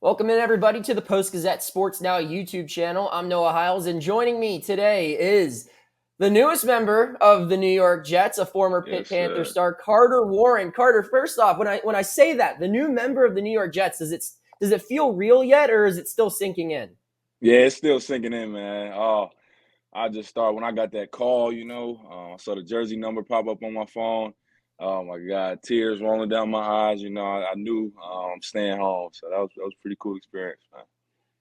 Welcome in, everybody, to the Post-Gazette Sports Now YouTube channel. I'm Noah Hiles, and joining me today is the newest member of the New York Jets, a former Pitt Yes, Panther sir. star, Carter Warren. Carter, first off, when I say that, the new member of the New York Jets, does it feel real yet, or is it still sinking in? Yeah, it's still sinking in, man. I just started when I got that call, I saw the jersey number pop up on my phone. Oh my God, tears rolling down my eyes. I knew I'm staying home, so that was a pretty cool experience, man.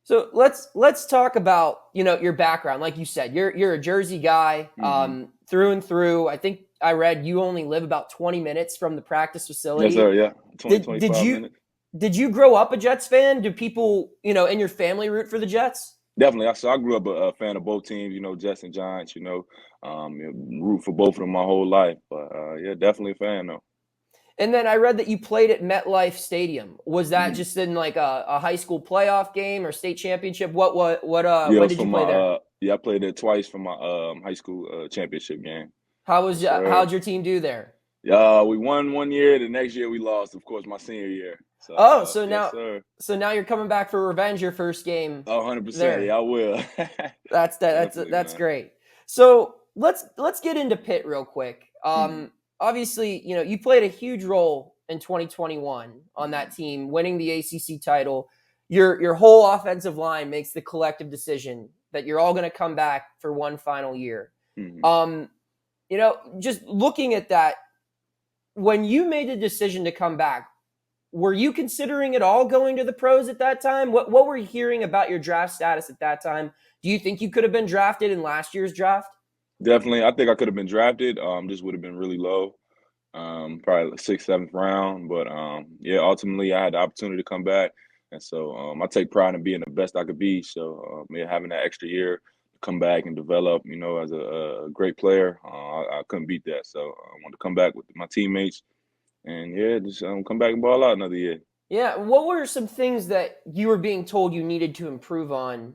So let's talk about your background. Like you said, you're a Jersey guy Hmm. through and through. I think I read you only live about 20 minutes from the practice Yes, facility. sir. Yeah, 20, Did 25 you minutes. did you grow up a Jets fan? Do people in your family root for the Jets? Definitely. I grew up a fan of both teams, Jets and Giants. Root for both of them my whole life. But yeah, definitely a fan though. And then I read that you played at MetLife Stadium. Was that Hmm. just in like a high school playoff game or state championship? What Yeah, it when was did for you play there? I played there twice for my high school championship game. Yes, How'd sir. your team do there? We won one year. The next year we lost, of course, my senior year. So, Oh, so yes, now sir. so now you're coming back for revenge your first game 100%. there. Yeah, I will. Definitely, That's man. great. So let's get into Pitt real quick. Hmm. Obviously, you played a huge role in 2021 on that team, winning the ACC title. Your whole offensive line makes the collective decision that you're all going to come back for one final year. Hmm. Um, just looking at that, when you made the decision to come back, were you considering at all going to the pros at that time? What were you hearing about your draft status at that time? Do you think you could have been drafted in last year's draft? Definitely. I think I could have been drafted. Just would have been really low. Probably like sixth, seventh round. But yeah, ultimately I had the opportunity to come back. And so I take pride in being the best I could be. So yeah, having that extra year to come back and develop, as a great player, I couldn't beat that. So I wanted to come back with my teammates and yeah, just come back and ball out another year. Yeah. What were some things that you were being told you needed to improve on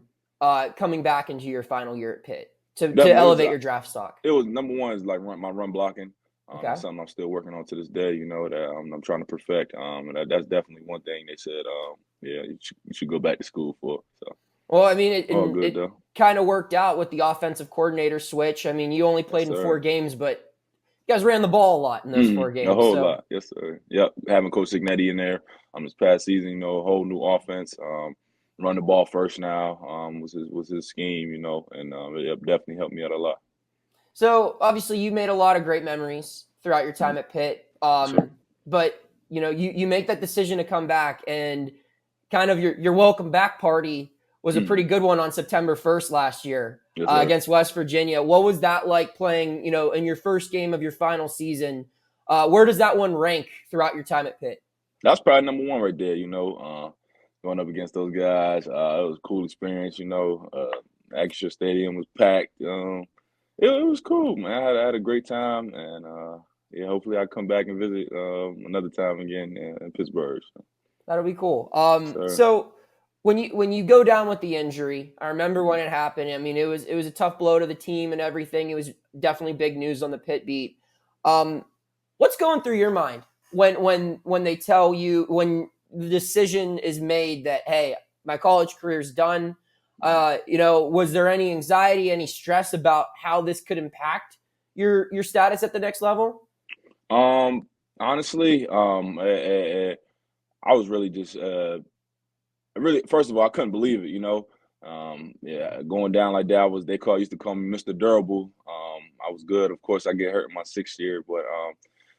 coming back into your final year at Pitt to Definitely, elevate your draft stock? it was number one is like my run blocking. Okay. That's something I'm still working on to this day. That I'm trying to perfect. And that's definitely one thing they said. Yeah, you should go back to school for. So Well, I mean, it, all and good it though. kind of worked out with the offensive coordinator switch. I mean, you only Yes, played in four sir. games, but you guys ran the ball a lot in those four A games. whole So lot. Yes, sir. Yep. Having Coach Signetti in there this past season, a whole new offense. Run the ball first now. Was his scheme, and it definitely helped me out a lot. So obviously, you made a lot of great memories throughout your Mhm. time at Pitt. Sure. But you make that decision to come back, and kind of your welcome back party was a pretty Hmm. good one on September 1st last year Yes, sir. against West Virginia. What was that like playing? In your first game of your final season. Where does that one rank throughout your time at Pitt? That's probably number one right there. Going up against those guys, it was a cool experience. Extra stadium was packed. It was cool, man. I had a great time, and yeah, hopefully I come back and visit another time again in Pittsburgh. So, That'll be cool. sir. So when you go down with the injury, I remember when Mhm. it happened. I mean, it was a tough blow to the team and everything. It was definitely big news on the Pit beat. Um, what's going through your mind when they tell you when the decision is made that hey, my college career's done? Was there any anxiety, any stress about how this could impact your status at the next level? Um, honestly, I was really just really, first of all, I couldn't believe it. Yeah, going down like that was they used to call me Mr. Durable. I was good. Of course, I get hurt in my sixth year, but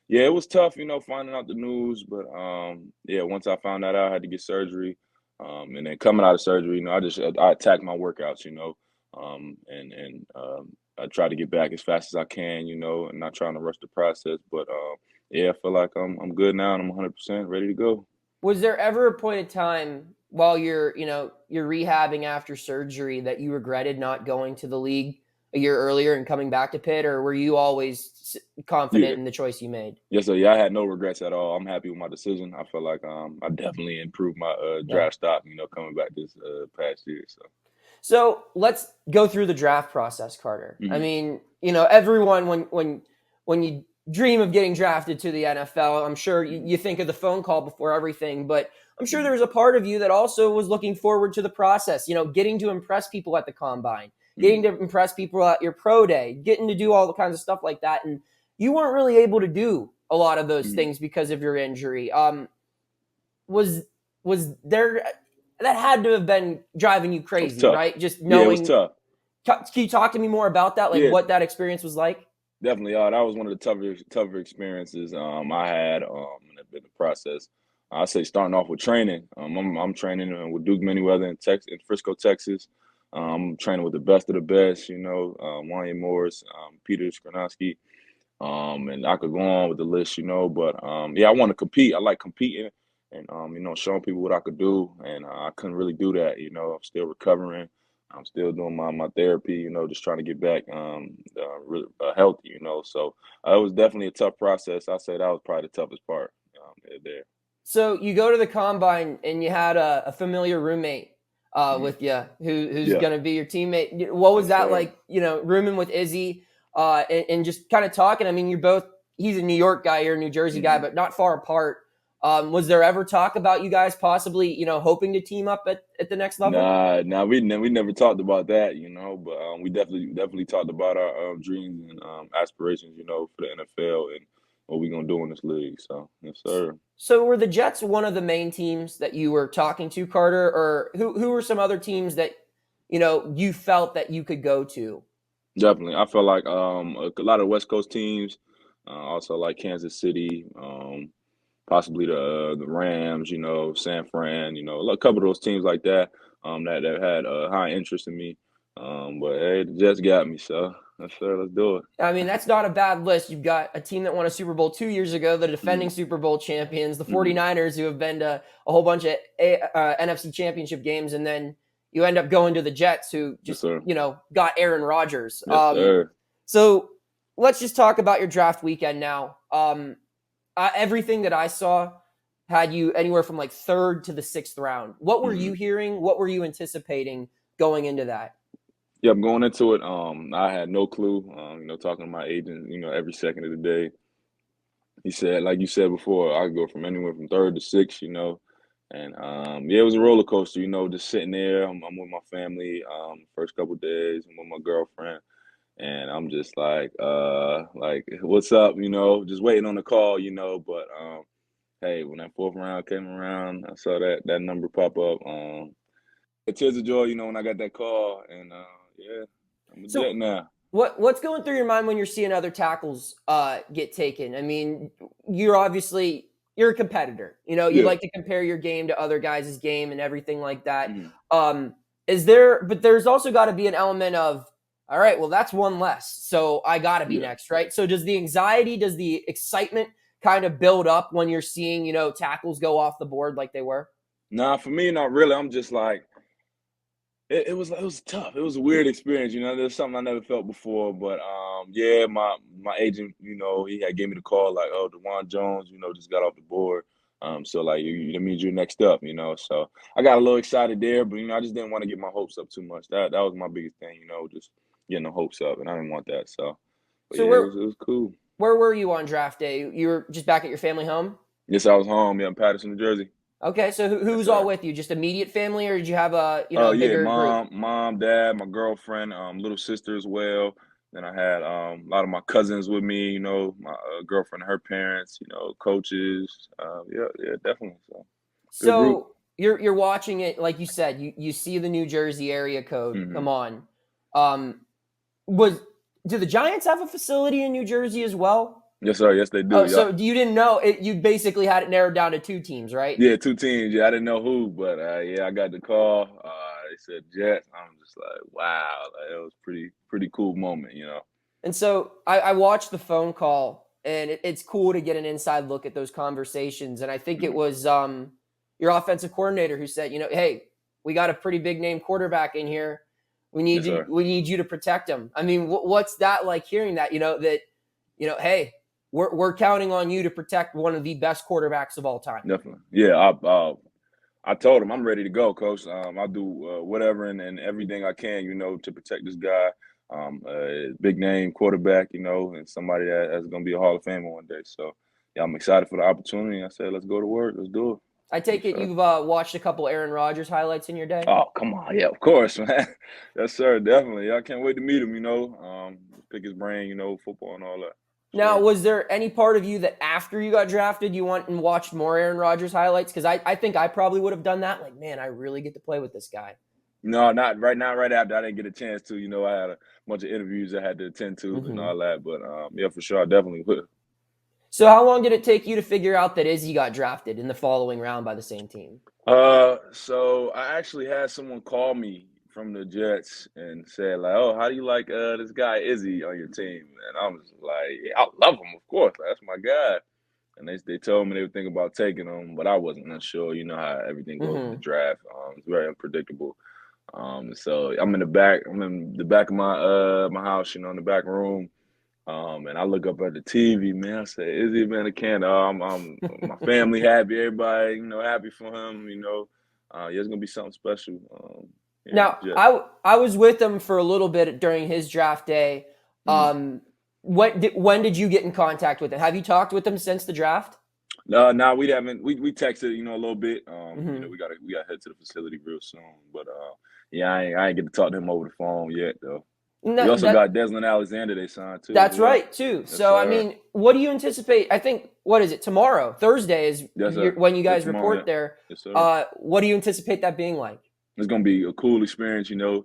yeah, it was tough. Finding out the news. But yeah, once I found that out, I had to get surgery. And then coming out of surgery, I attacked my workouts. And I try to get back as fast as I can. And not trying to rush the process. But yeah, I feel like I'm good now, and I'm 100% ready to go. Was there ever a point in time while you're rehabbing after surgery that you regretted not going to the league a year earlier and coming back to Pitt, or were you always Yeah. confident in the choice you made? Yes, sir. Yeah, I had no regrets at all. I'm happy with my decision. I feel like I definitely improved my Yeah. draft stock, coming back this past year. So, So let's go through the draft process, Carter. I mhm. mean, everyone when you dream of getting drafted to the NFL. I'm sure you think of the phone call before everything, but I'm sure there was a part of you that also was looking forward to the process, getting to impress people at the combine, getting to impress people at your pro day, getting to do all the kinds of stuff like that. And you weren't really able to do a lot of those things because of your injury. Was there, that had to have been driving you It was crazy, tough. right? Just Yeah, it was knowing. tough. Can you talk to me more about that? Like Yeah, what that experience was like? definitely. That was one of the tougher experiences I had in the process. I say starting off with training. I'm training with Duke Manyweather in Frisco, Texas. I'm training with the best of the best. Wanya Morris, Peter Skornowski, and I could go on with the list. But yeah, I want to compete. I like competing and showing people what I could do, and I couldn't really do that. I'm still recovering. I'm still doing my therapy, just trying to get back healthy, So it was definitely a tough process. I say that was probably the toughest part there. So you go to the combine and you had a familiar roommate Mhm. with you who's Yeah, going to be your teammate. What was yes, that sir. like? Rooming with Izzy and just kind of talking. I mean, you're both. He's a New York guy, you're a New Jersey guy, hmm but not far apart. Was there ever talk about you guys possibly, hoping to team up at the next level? Nah, we never talked about that, but we definitely talked about our dreams and aspirations, for the NFL and what we gonna do in this league. So yes, sir. So were the Jets one of the main teams that you were talking to, Carter, or who were some other teams that you felt that you could go to? Definitely. I feel like a lot of West Coast teams, also like Kansas City, possibly the Rams, San Fran, a couple of those teams like that, that had high interest in me. But hey, the Jets got me, so yes, sir, let's do it. I mean, that's not a bad list. You've got a team that won a Super Bowl 2 years ago, the defending hmm Super Bowl champions, the hmm 49ers, who have been to a whole bunch of NFC championship games. And then you end up going to the Jets, who Yes, just, sir. got Aaron Rodgers. Yes, sir. So let's just talk about your draft weekend now. Everything that I saw had you anywhere from like third to the sixth round. What were you hmm hearing? What were you anticipating going into that? Yeah, I'm going into it. I had no clue. Talking to my agent, every second of the day. He said, like you said before, I could go from anywhere from third to sixth, And yeah, it was a roller coaster, just sitting there. I'm with my family, first couple of days, I'm with my girlfriend, and I'm just like, what's up, just waiting on the call, But hey, when that fourth round came around, I saw that number pop up. Tears of joy, when I got that call, and yeah, I'm a So Jet now. what's going through your mind when you're seeing other tackles get taken? I mean, you're a competitor. You Yeah. like to compare your game to other guys' game and everything like that. Mhm. But there's also got to be an element of, all right, well, that's one less, so I got to be Yeah. next, right? So does the anxiety, does the excitement kind of build up when you're seeing tackles go off the board like they were? Nah, for me, not really. I'm just like, it was tough. It was a weird experience, There's something I never felt before. But yeah, my agent, he had gave me the call like, oh, DeJuan Jones, just got off the board. So like that means you're next up, So I got a little excited there, but I just didn't want to get my hopes up too much. That was my biggest thing, just getting the hopes up, and I didn't want that. So, but So yeah, it was cool. where were you on draft day? You were just back at your family home? Yes, I was home. Yeah, in Patterson, New Jersey. Okay, so Yes, who's all sir. with you? Just immediate family, or did you have a a Yeah, bigger group? mom, dad, my girlfriend, little sister as well. Then I had a lot of my cousins with me. My girlfriend, and her parents. Coaches. Yeah, yeah, definitely. So good group. So you're watching it, like you said, you see the New Jersey area code. hmm Come on, um, was do the Giants have a facility in New Jersey as well? Yes, sir. Yes, they do. Oh, Yep. so you didn't know it? You basically had it narrowed down to two teams, right? Yeah, two teams. Yeah, I didn't know who, but yeah, I got the call. They said Jets. I'm just like, wow. Like, it was pretty cool moment. And so I watched the phone call, and it's cool to get an inside look at those conversations. And I think it hmm was your offensive coordinator who said, hey, we got a pretty big name quarterback in here. Yes, sir. We need you to protect him. I mean, what's that like hearing that? Hey, we're counting on you to protect one of the best quarterbacks of all time. Definitely. Yeah, I told him I'm ready to go, coach. I'll do whatever and everything I can, to protect this guy. big name quarterback, you know, and somebody that's going to be a Hall of Famer one day. So, yeah, I'm excited for the opportunity. I said, let's go to work. Let's do it. I take Yes, it sir. you've watched a couple Aaron Rodgers highlights in your day? Oh, come on. Yeah, of course, man. Yes, sir. Definitely. I can't wait to meet him, you know, pick his brain, you know, football and all that. Now, Sure. was there any part of you that after you got drafted, you went and watched more Aaron Rodgers highlights? Because I think I probably would have done that. Like, man, I really get to play with this guy. No, not right now. Right after, I didn't get a chance to. You know, I had a bunch of interviews I had to attend to and all that. But yeah, for sure, I definitely would. So how long did it take you to figure out that Izzy got drafted in the following round by the same team? So I actually had someone call me from the Jets and said like, "Oh, how do you like this guy Izzy on your team?" And I was like, yeah, "I love him, of course. That's my guy." And they told me they were thinking about taking him, but I wasn't unsure. You know how everything goes in the draft. It's very unpredictable. So I'm in the back. I'm in the back of my house, you know, in the back room. And I look up at the TV, man. I say, "Izzy, man, a can." I'm my family happy, everybody, you know, happy for him. You know, yeah, it's gonna be something special. Now, Yeah. I was with him for a little bit during his draft day. When did you get in contact with him? Have you talked with him since the draft? No, we haven't. We texted, you know, a little bit. You know, we got head to the facility real soon. But yeah, I ain't get to talk to him over the phone yet though. We No, also got Desmond Alexander they signed too. that's Yeah. right, too. Yes, So, I sir. mean, what do you anticipate? I think, what is it, tomorrow? Thursday is Yes, sir. when you Yeah, guys tomorrow, report yeah. there. Yes, sir. What do you anticipate that being like? It's gonna be a cool experience, you know.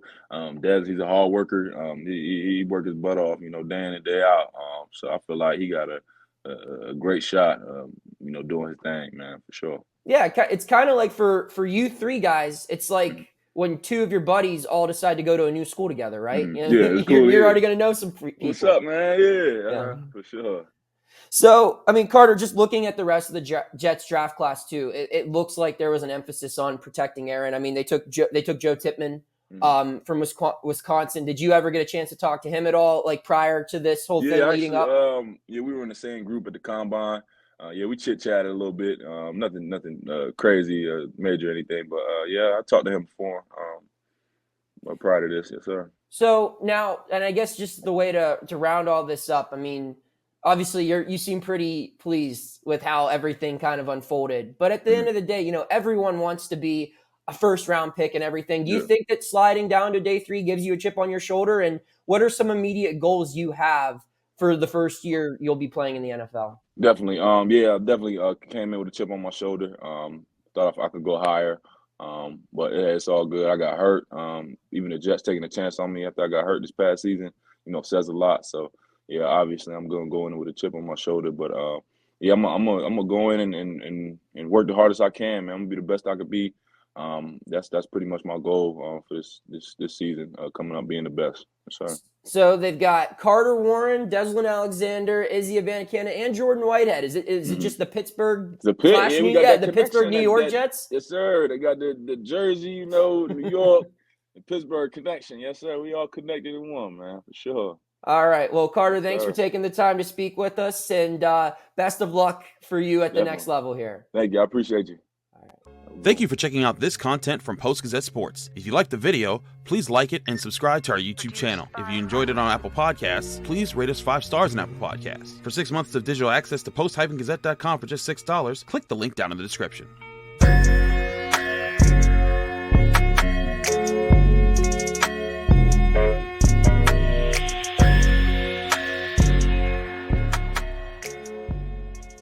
Des, he's a hard worker. He worked his butt off, you know, day in and day out. So I feel like he got a great shot, you know, doing his thing, man, for sure. Yeah, it's kind of like for you three guys, it's like when two of your buddies all decide to go to a new school together, right? You know, Yeah, it's cool. you're Yeah. already gonna know some people. What's up, man? Yeah, Yeah. for sure. So, I mean, Carter, just looking at the rest of the Jets draft class too, it looks like there was an emphasis on protecting Aaron. I mean, they took Joe Tippmann from Wisconsin. Did you ever get a chance to talk to him at all, like prior to this whole thing leading up? Yeah, we were in the same group at the combine. Yeah, we chit chatted a little bit. Nothing crazy, major, or anything. But yeah, I talked to him before. Prior to this, yes, sir. So now, and I guess just the way to round all this up, I mean, obviously you seem pretty pleased with how everything kind of unfolded. But at the end of the day, you know, everyone wants to be a first round pick and everything. Do you think that sliding down to day 3 gives you a chip on your shoulder? And what are some immediate goals you have for the first year you'll be playing in the NFL? Definitely. Yeah, definitely came in with a chip on my shoulder. Thought if I could go higher. But yeah, it's all good. I got hurt. Even the Jets taking a chance on me after I got hurt this past season, you know, says a lot. So yeah, obviously I'm gonna go in with a chip on my shoulder. But yeah, I'm gonna go in and work the hardest I can, man. I'm gonna be the best I could be. That's pretty much my goal for this season, coming up being the best. Sorry. So they've got Carter Warren, Desmond Alexander, Izzy Abanikanda, and Jordan Whitehead. Is it just the Pittsburgh the Pitt? Yeah, we got that the Pittsburgh New York Jets? Yes, sir. They got the Jersey, you know, New York, the Pittsburgh connection. Yes, sir. We all connected in one, man, for sure. All right. Well, Carter, thanks for taking the time to speak with us, and best of luck for you at the next level here. Thank you. I appreciate you. Thank you for checking out this content from Post-Gazette Sports. If you liked the video, please like it and subscribe to our YouTube channel. If you enjoyed it on Apple Podcasts, please rate us 5 stars on Apple Podcasts. For 6 months of digital access to post-gazette.com for just $6, click the link down in the description.